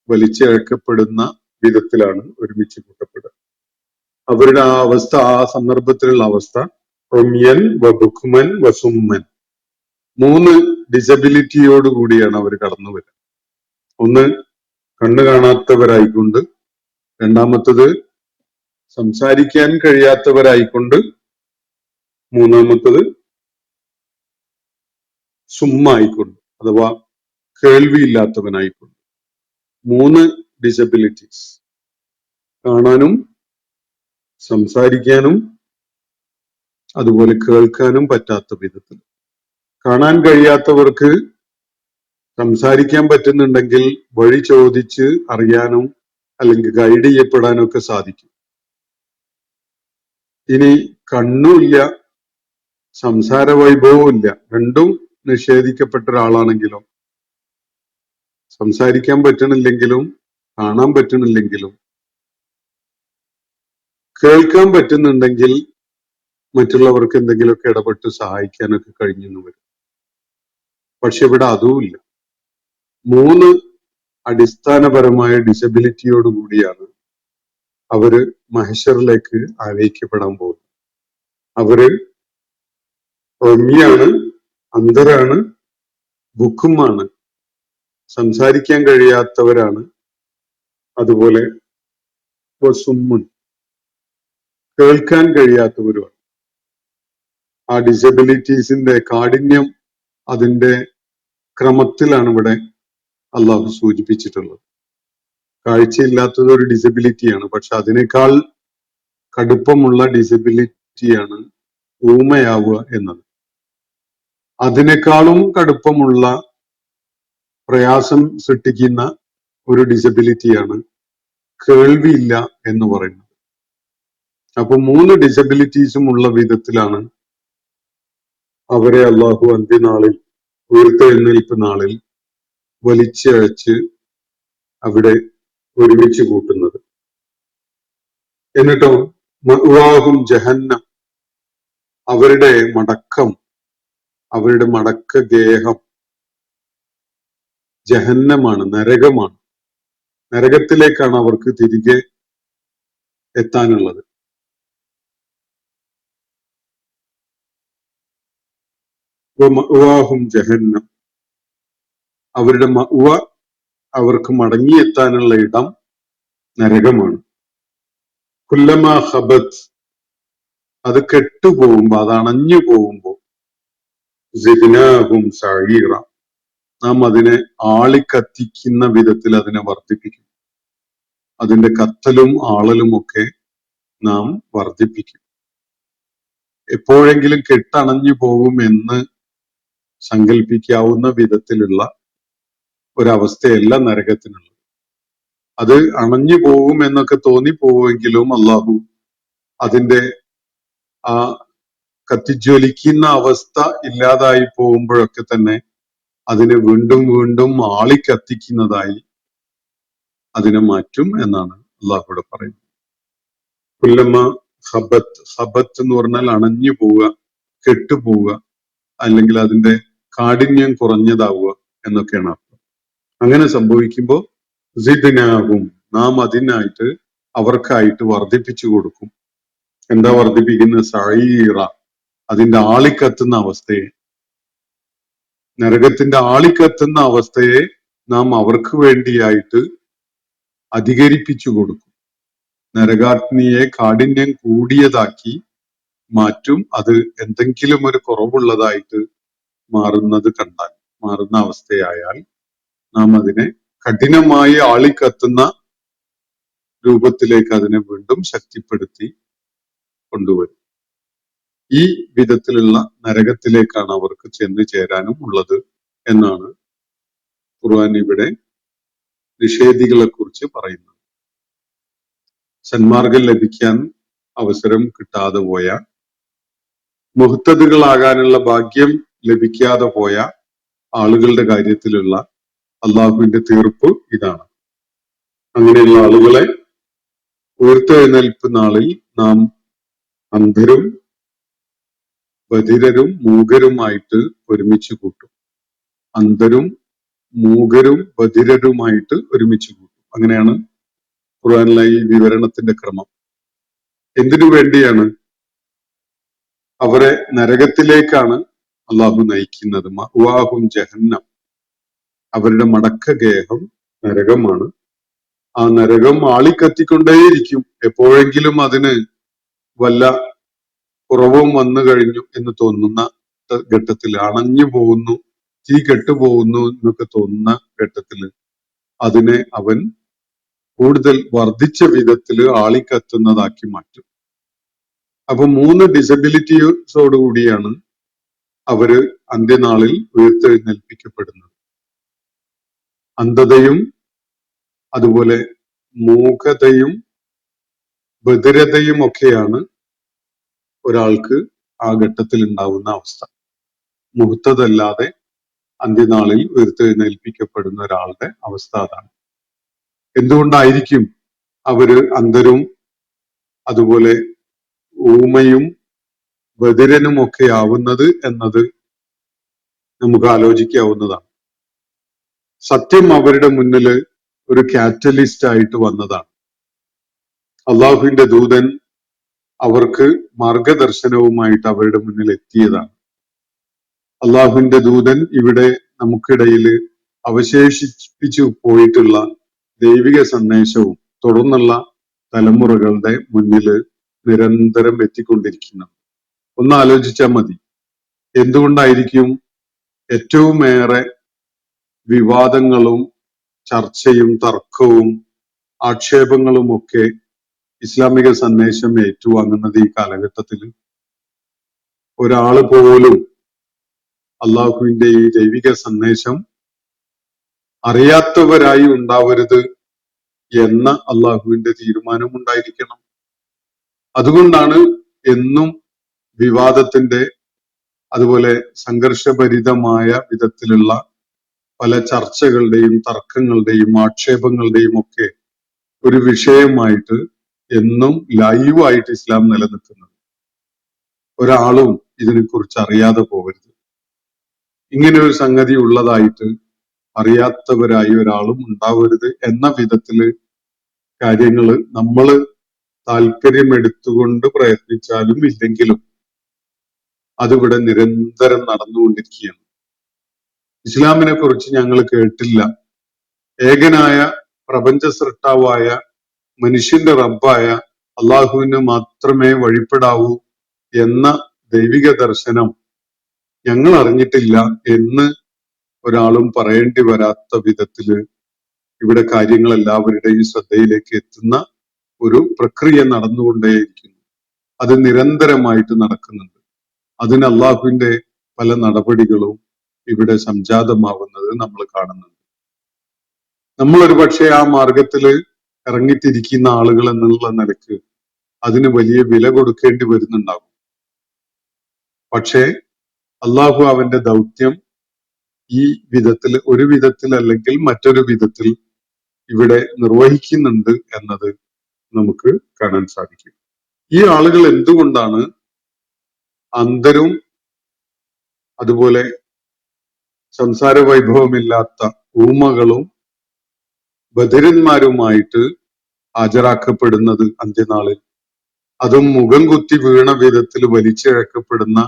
വലിച്ചഴക്കപ്പെടുന്ന വിധത്തിലാണ് ഒരുമിച്ച് കൂട്ടപ്പെടുക. അവരുടെ ആ അവസ്ഥ, ആ സന്ദർഭത്തിലുള്ള അവസ്ഥ റൊമ്യൻ വബുക്മൻ വസുമ്മൻ, 3 ഡിസബിലിറ്റിയോട് കൂടിയാണ് അവർ കടന്നു വരിക. ഒന്ന് കണ്ണു കാണാത്തവരായിക്കൊണ്ട്, രണ്ടാമത്തത് സംസാരിക്കാൻ കഴിയാത്തവരായിക്കൊണ്ട്, മൂന്നാമത്തത് സുമ്മായിക്കൊണ്ട് അഥവാ കേൾവിയില്ലാത്തവനായിക്കൊണ്ട്. 3 ഡിസബിലിറ്റീസ്, കാണാനും സംസാരിക്കാനും അതുപോലെ കേൾക്കാനും പറ്റാത്ത വിധത്തിൽ. കാണാൻ കഴിയാത്തവർക്ക് സംസാരിക്കാൻ പറ്റുന്നുണ്ടെങ്കിൽ വഴി ചോദിച്ച് അറിയാനും അല്ലെങ്കിൽ ഗൈഡ് ചെയ്യപ്പെടാനും ഒക്കെ സാധിക്കും. ഇനി കണ്ണുമില്ല, സംസാര വൈഭവവും ഇല്ല, രണ്ടും നിഷേധിക്കപ്പെട്ട ഒരാളാണെങ്കിലോ, സംസാരിക്കാൻ പറ്റണില്ലെങ്കിലും കാണാൻ പറ്റണില്ലെങ്കിലും കേൾക്കാൻ പറ്റുന്നുണ്ടെങ്കിൽ മറ്റുള്ളവർക്ക് എന്തെങ്കിലുമൊക്കെ ഇടപെട്ട് സഹായിക്കാനൊക്കെ കഴിഞ്ഞെന്ന് വരും. പക്ഷെ ഇവിടെ അതുമില്ല. 3 അടിസ്ഥാനപരമായ ഡിസബിലിറ്റിയോട് കൂടിയാണ് അവര് മഹ്ശറിലേക്ക് ആനയിക്കപ്പെടാൻ പോകുന്നത്. അവര് റമ്യാണ്, അന്ധരാണ്, ബുക്കുമാണ്, സംസാരിക്കാൻ കഴിയാത്തവരാണ്, അതുപോലെ സുമ്മുൻ, കേൾക്കാൻ കഴിയാത്തവരുമാണ്. ആ ഡിസബിലിറ്റീസിന്റെ കാഠിന്യം അതിന്റെ ക്രമത്തിലാണ് ഇവിടെ അള്ളാഹു സൂചിപ്പിച്ചിട്ടുള്ളത്. കാഴ്ചയില്ലാത്തത് ഒരു ഡിസബിലിറ്റിയാണ്, പക്ഷെ അതിനേക്കാൾ കടുപ്പമുള്ള ഡിസബിലിറ്റിയാണ് ഊമയാവുക എന്നത്. അതിനേക്കാളും കടുപ്പമുള്ള പ്രയാസം സൃഷ്ടിക്കുന്ന ഒരു ഡിസബിലിറ്റിയാണ് കേൾവിയില്ല എന്ന് പറയുന്നത്. അപ്പൊ 3 ഡിസബിലിറ്റീസും ഉള്ള വിധത്തിലാണ് അവരെ അള്ളാഹു അന്ത്യനാളിൽ, ഉയർത്തെഴുന്നേൽപ്പ് നാളിൽ വലിച്ചഴച്ച് അവിടെ ഒരുമിച്ച് കൂട്ടുന്നത്. എന്നിട്ടോ മഅ്വാഹും ജഹന്നം, അവരുടെ മടക്കം, അവരുടെ മടക്ക ഗേഹം ജഹന്നമാണ്, നരകമാണ്. നരകത്തിലേക്കാണ് അവർക്ക് തിരികെ എത്താനുള്ളത്. മഅ്വാഹും ജഹന്നം, അവരുടെ മഅ്വ, അവർക്ക് മടങ്ങിയെത്താനുള്ള ഇടം നരകമാണ്. കുല്ലമാ ഖബത്, അത് കെട്ടുപോകുമ്പോ, അത് അണഞ്ഞു പോകുമ്പോ, സിദ്നാഹും സഈറ, നാം അതിനെ ആളിക്കത്തിക്കുന്ന വിധത്തിൽ അതിനെ വർദ്ധിപ്പിക്കും. അതിന്റെ കത്തലും ആളലും ഒക്കെ നാം വർദ്ധിപ്പിക്കും. എപ്പോഴെങ്കിലും കെട്ടണഞ്ഞു പോകും എന്ന് സങ്കല്പിക്കാവുന്ന വിധത്തിലുള്ള ഒരവസ്ഥയല്ല നരകത്തിനുള്ളത്. അത് അണഞ്ഞു പോകും എന്നൊക്കെ തോന്നിപ്പോവുമെങ്കിലും അള്ളാഹു അതിന്റെ ആ കത്തിജ്വലിക്കുന്ന അവസ്ഥ ഇല്ലാതായി പോകുമ്പോഴൊക്കെ തന്നെ അതിനെ വീണ്ടും വീണ്ടും ആളിക്കത്തിക്കുന്നതായി അതിനെ മാറ്റും എന്നാണ് അള്ളാഹുവിടെ പറയുന്നത്. കുല്ലമ്മ ഹബത്ത്, ഹബത്ത് എന്ന് പറഞ്ഞാൽ അണഞ്ഞു പോവുക, കെട്ടുപോവുക, അല്ലെങ്കിൽ അതിന്റെ കാഠിന്യം കുറഞ്ഞതാവുക എന്നൊക്കെയാണ് അർത്ഥം. അങ്ങനെ സംഭവിക്കുമ്പോൾ സിദ്നാഹും, നാം അതിനായിട്ട് അവർക്കായിട്ട് വർദ്ധിപ്പിച്ചു കൊടുക്കും. എന്താ വർദ്ധിപ്പിക്കുന്നത്? സഈറ, അതിന്റെ ആളിക്കത്തുന്ന അവസ്ഥയെ, നരകത്തിന്റെ ആളിക്കത്തുന്ന അവസ്ഥയെ നാം അവർക്ക് വേണ്ടിയായിട്ട് അധികരിപ്പിച്ചു കൊടുക്കും. നരകാഗ്നിയെ കാഠിന്യം കൂടിയതാക്കി മാറ്റും. അത് എന്തെങ്കിലും ഒരു കുറവുള്ളതായിട്ട് മാറുന്ന അവസ്ഥയായാൽ നാം അതിനെ കഠിനമായി ആളിക്കത്തുന്ന രൂപത്തിലേക്ക് അതിനെ വീണ്ടും ശക്തിപ്പെടുത്തി കൊണ്ടുവരും. ഈ വിധത്തിലുള്ള നരകത്തിലേക്കാണ് അവർക്ക് ചെന്ന് ചേരാനും ഉള്ളത് എന്നാണ് ഖുർആൻ ഇവിടെ നിഷേധികളെ കുറിച്ച് പറയുന്നത്. സന്മാർഗം ലഭിക്കാൻ അവസരം കിട്ടാതെ പോയ, മുഹ്തദുകളാകാനുള്ള ഭാഗ്യം ലഭിക്കാതെ പോയ ആളുകളുടെ കാര്യത്തിലുള്ള അള്ളാഹുവിന്റെ തീർപ്പ് ഇതാണ്. അങ്ങനെയുള്ള ആളുകളെ ഉയർത്തെഴുന്നേൽപ്പ് നാളിൽ നാം അന്ധരും ബധിരരും മൂകരുമായിട്ട് ഒരുമിച്ച് കൂട്ടും. അന്ധരും മൂകരും ബധിരരുമായിട്ട് ഒരുമിച്ച് കൂട്ടും. അങ്ങനെയാണ് ഖുർആനിലെ ഈ വിവരണത്തിന്റെ ക്രമം. എന്തിനു വേണ്ടിയാണ്? അവരെ നരകത്തിലേക്കാണ് അള്ളാഹു നയിക്കുന്നത്. മഅ്വാഹും ജഹന്നം, അവരുടെ മടക്ക ഗേഹം നരകമാണ്. ആ നരകം ആളിക്കത്തിക്കൊണ്ടേയിരിക്കും. എപ്പോഴെങ്കിലും അതിന് വല്ല കുറവും വന്നു കഴിഞ്ഞു എന്ന് തോന്നുന്ന ഘട്ടത്തിൽ, അണഞ്ഞു പോകുന്നു, തീ കെട്ടുപോകുന്നു എന്നൊക്കെ തോന്നുന്ന ഘട്ടത്തിൽ അതിനെ അവൻ കൂടുതൽ വർദ്ധിച്ച വിധത്തിൽ ആളിക്കത്തുന്നതാക്കി മാറ്റും. അപ്പൊ 3 ഡിസബിലിറ്റീസോടുകൂടിയാണ് അവര് അന്ത്യനാളിൽ ഉയർത്തെഴുന്നേൽപ്പിക്കപ്പെടുന്നത്. അന്ധതയും അതുപോലെ മൂകതയും ബധിരതയും ഒക്കെയാണ് ഒരാൾക്ക് ആ ഘട്ടത്തിൽ ഉണ്ടാവുന്ന അവസ്ഥ. മുഹ്തദല്ലാതെ അന്ത്യനാളിൽ ഉയർത്തെഴുന്നേൽപ്പിക്കപ്പെടുന്ന ഒരാളുടെ അവസ്ഥ അതാണ്. എന്തുകൊണ്ടായിരിക്കും അവര് അന്ധരും അതുപോലെ ഊമയും ബധിരനും ഒക്കെ ആവുന്നത് എന്നത് നമുക്ക് ആലോചിക്കാവുന്നതാണ്. സത്യം അവരുടെ മുന്നിൽ ഒരു കാറ്റലിസ്റ്റ് ആയിട്ട് വന്നതാണ്. അള്ളാഹുവിന്റെ ദൂതൻ അവർക്ക് മാർഗദർശനവുമായിട്ട് അവരുടെ മുന്നിൽ എത്തിയതാണ്. അള്ളാഹുവിന്റെ ദൂതൻ ഇവിടെ നമുക്കിടയിൽ അവശേഷിപ്പിച്ചു പോയിട്ടുള്ള ദൈവിക സന്ദേശവും തുടർന്നുള്ള തലമുറകളുടെ മുന്നിൽ നിരന്തരം എത്തിക്കൊണ്ടിരിക്കുന്നു. ഒന്ന് ആലോചിച്ചാൽ മതി, എന്തുകൊണ്ടായിരിക്കും ഏറ്റവുമേറെ വിവാദങ്ങളും ചർച്ചയും തർക്കവും ആക്ഷേപങ്ങളും ഒക്കെ ഇസ്ലാമിക സന്ദേശം ഏറ്റുവാങ്ങുന്നത് ഈ കാലഘട്ടത്തിൽ? ഒരാള് പോലും അള്ളാഹുവിന്റെ ഈ ദൈവിക സന്ദേശം അറിയാത്തവരായി ഉണ്ടാവരുത് എന്ന അള്ളാഹുവിന്റെ തീരുമാനം ഉണ്ടായിരിക്കണം. അതുകൊണ്ടാണ് എന്നും വിവാദത്തിന്റെ അതുപോലെ സംഘർഷഭരിതമായ വിധത്തിലുള്ള പല ചർച്ചകളുടെയും തർക്കങ്ങളുടെയും ആക്ഷേപങ്ങളുടെയും ഒക്കെ ഒരു വിഷയമായിട്ട് എന്നും ലൈവായിട്ട് ഇസ്ലാം നിലനിൽക്കുന്നത്. ഒരാളും ഇതിനെക്കുറിച്ച് അറിയാതെ പോകരുത്. ഇങ്ങനെ ഒരു സംഗതി ഉള്ളതായിട്ട് അറിയാത്തവരായി ഒരാളും ഉണ്ടാവരുത് എന്ന വിധത്തില് കാര്യങ്ങള് നമ്മൾ താല്പര്യമെടുത്തുകൊണ്ട് പ്രയത്നിച്ചാലും ഇല്ലെങ്കിലും അതിവിടെ നിരന്തരം നടന്നുകൊണ്ടിരിക്കുകയാണ്. ഇസ്ലാമിനെ കുറിച്ച് ഞങ്ങൾ കേട്ടില്ല, ഏകനായ പ്രപഞ്ച സൃഷ്ടാവായ മനുഷ്യന്റെ റബ്ബായ അള്ളാഹുവിന് മാത്രമേ വഴിപ്പെടാവൂ എന്ന ദൈവിക ദർശനം ഞങ്ങൾ അറിഞ്ഞിട്ടില്ല എന്ന് ഒരാളും പറയേണ്ടി വരാത്ത വിധത്തില് ഇവിടെ കാര്യങ്ങൾ എല്ലാവരുടെയും ശ്രദ്ധയിലേക്ക് എത്തുന്ന ഒരു പ്രക്രിയ നടന്നുകൊണ്ടേയിരിക്കുന്നു. അത് നിരന്തരമായിട്ട് നടക്കുന്നുണ്ട്. അതിന് അള്ളാഹുവിന്റെ പല നടപടികളും ഇവിടെ സംജാതമാവുന്നത് നമ്മൾ കാണുന്നുണ്ട്. നമ്മൾ ഒരു പക്ഷേ ആ മാർഗത്തില് ഇറങ്ങിത്തിരിക്കുന്ന ആളുകൾ എന്നുള്ള നിലക്ക് അതിന് വലിയ വില കൊടുക്കേണ്ടി വരുന്നുണ്ടാകും. പക്ഷേ അള്ളാഹു അവന്റെ ദൗത്യം ഈ വിധത്തിൽ, ഒരു വിധത്തിൽ അല്ലെങ്കിൽ മറ്റൊരു വിധത്തിൽ ഇവിടെ നിർവഹിക്കുന്നുണ്ട് എന്നത് നമുക്ക് കാണാൻ സാധിക്കും. ഈ ആളുകൾ എന്തുകൊണ്ടാണ് അന്ധരും അതുപോലെ സംസാര വൈഭവമില്ലാത്ത ഊമകളും ബധിരന്മാരുമായിട്ട് ഹാജരാക്കപ്പെടുന്നത് അന്ത്യനാളിൽ? അതും മുഖം കുത്തി വീണ വിധത്തിൽ വലിച്ചിഴക്കപ്പെടുന്ന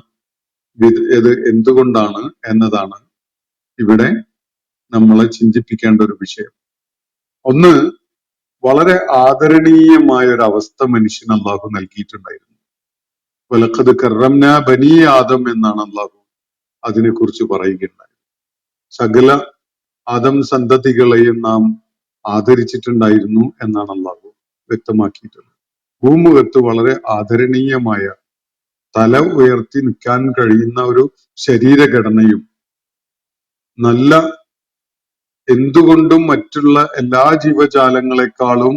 ഇത് എന്തുകൊണ്ടാണ് എന്നതാണ് ഇവിടെ നമ്മളെ ചിന്തിപ്പിക്കേണ്ട ഒരു വിഷയം. ഒന്ന്, വളരെ ആദരണീയമായ ഒരു അവസ്ഥ മനുഷ്യന് അള്ളാഹു നൽകിയിട്ടുണ്ടായിരുന്നു. വലഖദ് കറംനാ ബനീ ആദം എന്നാണ് അള്ളാഹു അതിനെക്കുറിച്ച് പറയുകയുണ്ടായത്. സകല ആദം സന്തതികളെയും നാം ആദരിച്ചിട്ടുണ്ടായിരുന്നു എന്നാണ് അള്ളാഹു വ്യക്തമാക്കിയിട്ടുള്ളത്. ഭൂമുഖത്ത് വളരെ ആദരണീയമായ, തല ഉയർത്തി നിൽക്കാൻ കഴിയുന്ന ഒരു ശരീരഘടനയും നല്ല, എന്തുകൊണ്ടും മറ്റുള്ള എല്ലാ ജീവജാലങ്ങളെക്കാളും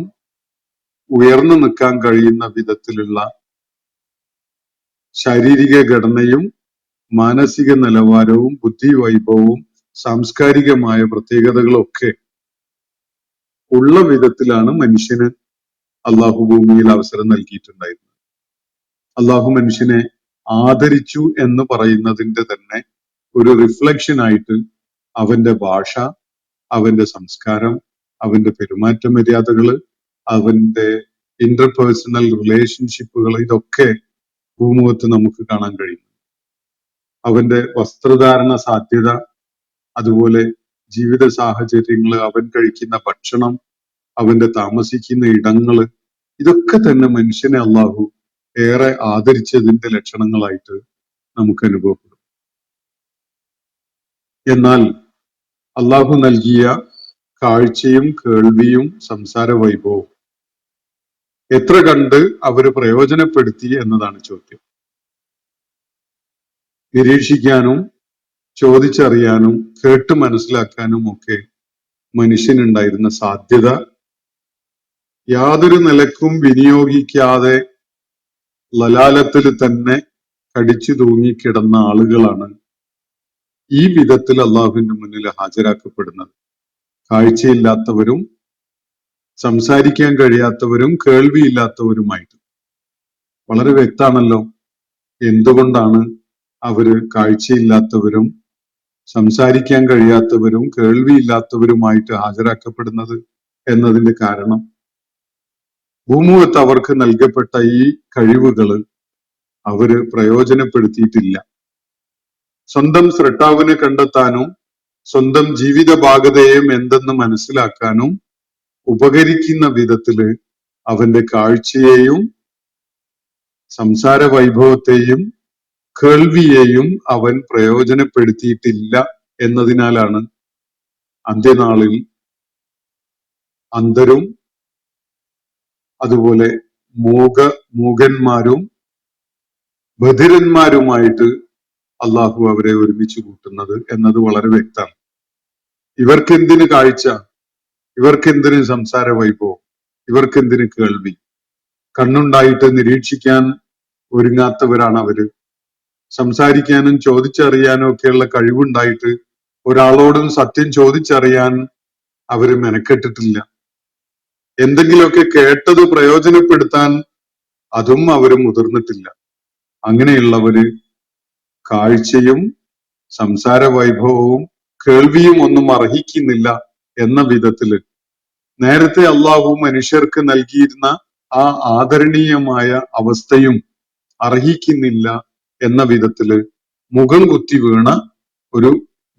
ഉയർന്നു നിൽക്കാൻ കഴിയുന്ന വിധത്തിലുള്ള ശാരീരിക ഘടനയും മാനസിക നിലവാരവും ബുദ്ധി വൈഭവവും സാംസ്കാരികമായ പ്രത്യേകതകളും ഒക്കെ ഉള്ള വിധത്തിലാണ് മനുഷ്യന് അള്ളാഹു ഭൂമിയിൽ അവസരം നൽകിയിട്ടുണ്ടായിരുന്നത്. അള്ളാഹു മനുഷ്യനെ ആദരിച്ചു എന്ന് പറയുന്നതിന്റെ തന്നെ ഒരു റിഫ്ലക്ഷൻ ആയിട്ട് അവന്റെ ഭാഷ, അവന്റെ സംസ്കാരം, അവന്റെ പെരുമാറ്റ മര്യാദകള്, അവന്റെ ഇന്റർപേഴ്സണൽ റിലേഷൻഷിപ്പുകൾ, ഇതൊക്കെ ഭൂമുഖത്ത് നമുക്ക് കാണാൻ കഴിയും. അവന്റെ വസ്ത്രധാരണ സാധ്യത, അതുപോലെ ജീവിത സാഹചര്യങ്ങള്, അവൻ കഴിക്കുന്ന ഭക്ഷണം, അവന്റെ താമസിക്കുന്ന ഇടങ്ങള്, ഇതൊക്കെ തന്നെ മനുഷ്യനെ അള്ളാഹു ഏറെ ആദരിച്ചതിന്റെ ലക്ഷണങ്ങളായിട്ട് നമുക്ക് അനുഭവപ്പെടും. എന്നാൽ അള്ളാഹു നൽകിയ കാഴ്ചയും കേൾവിയും സംസാര വൈഭവവും എത്ര കണ്ട് അവര് പ്രയോജനപ്പെടുത്തി എന്നതാണ് ചോദ്യം. നിരീക്ഷിക്കാനും ചോദിച്ചറിയാനും കേട്ട് മനസ്സിലാക്കാനും ഒക്കെ മനുഷ്യനുണ്ടായിരുന്ന സാധ്യത യാതൊരു നിലക്കും വിനിയോഗിക്കാതെ ലലാലത്തിൽ തന്നെ കടിച്ചു തൂങ്ങിക്കിടന്ന ആളുകളാണ് ഈ വിധത്തിൽ അള്ളാഹുവിന്റെ മുന്നിൽ ഹാജരാക്കപ്പെടുന്നത്. കാഴ്ചയില്ലാത്തവരും സംസാരിക്കാൻ കഴിയാത്തവരും കേൾവിയില്ലാത്തവരുമായിട്ട്. വളരെ വ്യക്തമാണല്ലോ എന്തുകൊണ്ടാണ് അവര് കാഴ്ചയില്ലാത്തവരും സംസാരിക്കാൻ കഴിയാത്തവരും കേൾവിയില്ലാത്തവരുമായിട്ട് ഹാജരാക്കപ്പെടുന്നത് എന്നതിന്റെ കാരണം. ഭൂമുഖത്ത് അവർക്ക് നൽകപ്പെട്ട ഈ കഴിവുകള് അവര് പ്രയോജനപ്പെടുത്തിയിട്ടില്ല. സ്വന്തം സൃഷ്ടാവിനെ കണ്ടെത്താനും സ്വന്തം ജീവിത ഭാഗതയും എന്തെന്ന് മനസ്സിലാക്കാനും ഉപകരിക്കുന്ന വിധത്തില് അവന്റെ കാഴ്ചയെയും സംസാര വൈഭവത്തെയും കേൾവിയെയും അവൻ പ്രയോജനപ്പെടുത്തിയിട്ടില്ല എന്നതിനാലാണ് അന്ത്യനാളിൽ അന്ധരും അതുപോലെ മൂകന്മാരും ബധിരന്മാരുമായിട്ട് അള്ളാഹു അവരെ ഒരുമിച്ച് കൂട്ടുന്നത് എന്നത് വളരെ വ്യക്തമാണ്. ഇവർക്ക് എന്തിന് കാഴ്ച? ഇവർക്കെന്തിന് സംസാര വൈഭവം, ഇവർക്കെന്തിന് കേൾവി, കണ്ണുണ്ടായിട്ട് നിരീക്ഷിക്കാൻ ഒരുങ്ങാത്തവരാണ് അവര്. സംസാരിക്കാനും ചോദിച്ചറിയാനും ഒക്കെയുള്ള കഴിവുണ്ടായിട്ട് ഒരാളോടും സത്യം ചോദിച്ചറിയാൻ അവര് മെനക്കെട്ടിട്ടില്ല. എന്തെങ്കിലുമൊക്കെ കേട്ടത് പ്രയോജനപ്പെടുത്താൻ അതും അവര് മുതിർന്നിട്ടില്ല. അങ്ങനെയുള്ളവര് കാഴ്ചയും സംസാര വൈഭവവും കേൾവിയും ഒന്നും അർഹിക്കുന്നില്ല എന്ന വിധത്തില് നേരത്തെ അള്ളാഹു മനുഷ്യർക്ക് നൽകിയിരുന്ന ആ ആദരണീയമായ അവസ്ഥയും അർഹിക്കുന്നില്ല എന്ന വിധത്തില് മുഖം കുത്തി വീണ ഒരു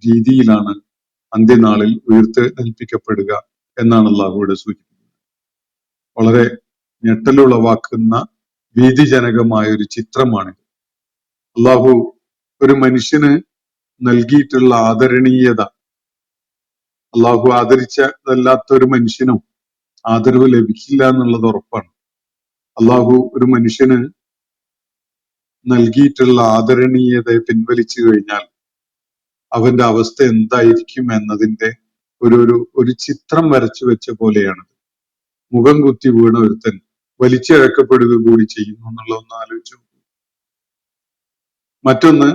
രീതിയിലാണ് അന്ത്യനാളിൽ ഉയർത്തെഴുന്നേൽപ്പിക്കപ്പെടുക എന്നാണ് അള്ളാഹുവിടെ സൂചിപ്പിക്കുന്നത്. വളരെ ഞെട്ടലുളവാക്കുന്ന ഭീതിജനകമായ ഒരു ചിത്രമാണിത്. അള്ളാഹു ഒരു മനുഷ്യന് നൽകിയിട്ടുള്ള ആദരണീയത, അള്ളാഹു ആദരിച്ചതല്ലാത്ത ഒരു മനുഷ്യനും ആദരവ് ലഭിക്കില്ല എന്നുള്ളത് ഉറപ്പാണ്. അള്ളാഹു ഒരു മനുഷ്യന് നൽകിയിട്ടുള്ള ആദരണീയതയെ പിൻവലിച്ചു കഴിഞ്ഞാൽ അവന്റെ അവസ്ഥ എന്തായിരിക്കും എന്നതിന്റെ ഒരു ചിത്രം വരച്ചു വെച്ച പോലെയാണ്. മുഖം കുത്തി വീണ ഒരുത്തൻ വലിച്ചിഴക്കപ്പെടുക കൂടി ചെയ്യുന്നു എന്നുള്ള ഒന്ന് ആലോചിച്ചു. മറ്റൊന്ന്,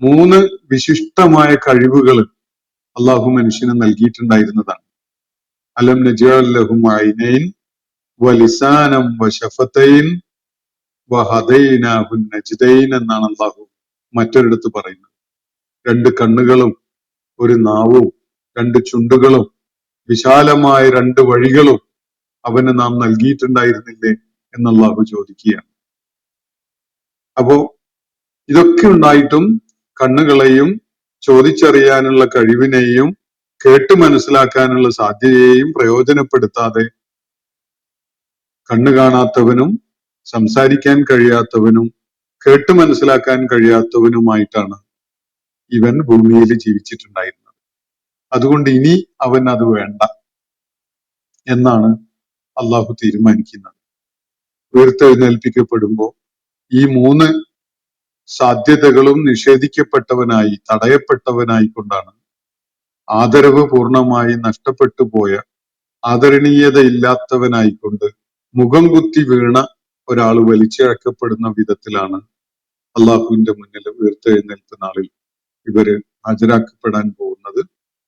3 വിശിഷ്ടമായ കഴിവുകൾ അള്ളാഹു മനുഷ്യന് നൽകിയിട്ടുണ്ടായിരുന്നതാണ്. അലം നജ്അൽ ലഹു ഐനൈൻ വലിസാനം വശഫതൈൻ വഹദൈനാഹു നജ്ദൈൻ എന്നാണ് അള്ളാഹു മറ്റൊരിടത്ത് പറയുന്നത്. 2 കണ്ണുകളും 1 നാവും 2 ചുണ്ടുകളും വിശാലമായ 2 വഴികളും അവന് നാം നൽകിയിട്ടുണ്ടായിരുന്നില്ലേ എന്ന് അള്ളാഹു ചോദിക്കുകയാണ്. അപ്പോ ഇതൊക്കെ ഉണ്ടായിട്ടും കണ്ണുകളെയും ചോദിച്ചറിയാനുള്ള കഴിവിനെയും കേട്ട് മനസ്സിലാക്കാനുള്ള സാധ്യതയെയും പ്രയോജനപ്പെടുത്താതെ കണ്ണു കാണാത്തവനും സംസാരിക്കാൻ കഴിയാത്തവനും കേട്ട് മനസ്സിലാക്കാൻ കഴിയാത്തവനുമായിട്ടാണ് ഇവൻ ഭൂമിയിൽ ജീവിച്ചിട്ടുണ്ടായിരുന്നത്. അതുകൊണ്ട് ഇനി അവൻ അത് വേണ്ട എന്നാണ് അള്ളാഹു തീരുമാനിക്കുന്നത്. ഉയർത്തെഴുന്നേൽപ്പിക്കപ്പെടുമ്പോ ഈ 3 സാധ്യതകളും നിഷേധിക്കപ്പെട്ടവനായി, തടയപ്പെട്ടവനായി കൊണ്ടാണ്, ആദരവ് പൂർണ്ണമായി നഷ്ടപ്പെട്ടു പോയ, ആദരണീയത ഇല്ലാത്തവനായിക്കൊണ്ട് മുഖം കുത്തി വീണ ഒരാൾ വലിച്ചിഴക്കപ്പെടുന്ന വിധത്തിലാണ് അള്ളാഹുവിന്റെ മുന്നിൽ ഉയർത്തെഴുന്നേൽപ്പ് നാളിൽ ഇവര് ഹാജരാക്കപ്പെടാൻ പോകുന്നത്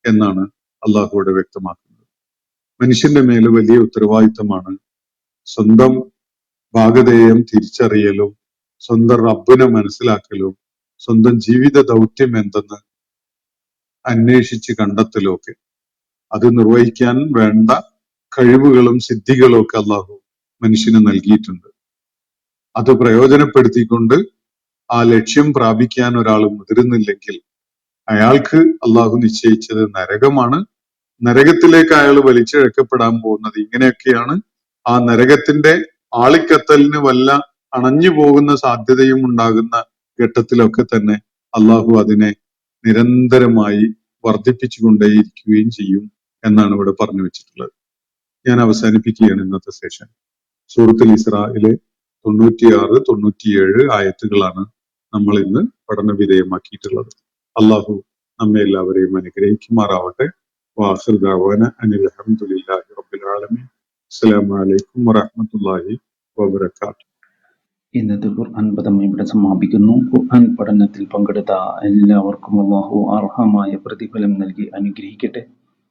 എന്നാണ് അള്ളാഹുവിടെ വ്യക്തമാക്കുന്നത്. മനുഷ്യന്റെ മേല് വലിയ ഉത്തരവാദിത്തമാണ് സ്വന്തം ഭാഗധേയം തിരിച്ചറിയലും സ്വന്തം റബ്ബിനെ മനസ്സിലാക്കലും സ്വന്തം ജീവിത ദൗത്യം എന്തെന്ന് അന്വേഷിച്ച് കണ്ടെത്തലും ഒക്കെ. അത് നിർവഹിക്കാൻ വേണ്ട കഴിവുകളും സിദ്ധികളും ഒക്കെ അള്ളാഹു മനുഷ്യന് നൽകിയിട്ടുണ്ട്. അത് പ്രയോജനപ്പെടുത്തിക്കൊണ്ട് ആ ലക്ഷ്യം പ്രാപിക്കാൻ ഒരാൾ മുതിരുന്നില്ലെങ്കിൽ അയാൾക്ക് അള്ളാഹു നിശ്ചയിച്ചത് നരകമാണ്. നരകത്തിലേക്ക് അയാൾ വലിച്ചിഴക്കപ്പെടാൻ പോകുന്നത് ഇങ്ങനെയൊക്കെയാണ്. ആ നരകത്തിന്റെ ആളിക്കത്തലിന് വല്ല അണഞ്ഞു പോകുന്ന സാധ്യതയും ഉണ്ടാകുന്ന ഘട്ടത്തിലൊക്കെ തന്നെ അള്ളാഹു അതിനെ നിരന്തരമായി വർദ്ധിപ്പിച്ചുകൊണ്ടേയിരിക്കുകയും ചെയ്യും എന്നാണ് ഇവിടെ പറഞ്ഞു വെച്ചിട്ടുള്ളത്. ഞാൻ അവസാനിപ്പിക്കുകയാണ് ഇന്നത്തെ സെഷൻ. സൂറത്തുൽ ഇസ്രായിലെ 96, 97 ആയത്തുകളാണ് നമ്മൾ ഇന്ന് പഠന വിധേയമാക്കിയിട്ടുള്ളത്. അള്ളാഹു നമ്മെ എല്ലാവരെയും അനുഗ്രഹിക്കുമാറാവട്ടെ. വാഖിർ ദഅവാന അനിൽ ഹംദുലില്ലാഹി റബ്ബിൽ ആലമീൻ. അസ്സലാമു അലൈക്കും വറഹ്മത്തുള്ളാഹി വബറകാതുഹു. ഇന്നത്തെ ഖുർആൻ പദം ഇവിടെ സമാപിക്കുന്നു. ഖുർആൻ പഠനത്തിൽ പങ്കെടുത്ത എല്ലാവർക്കും അല്ലാഹു അർഹമായ പ്രതിഫലം നൽകി അനുഗ്രഹിക്കട്ടെ.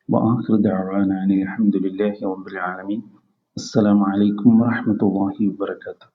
വആഖിറു ദഅവാനാ അനിൽ ഹംദുലില്ലാഹി റബ്ബിൽ ആലമീൻ. അസ്സലാമു അലൈക്കും വറഹ്മത്തുള്ളാഹി വബറകാതുഹു.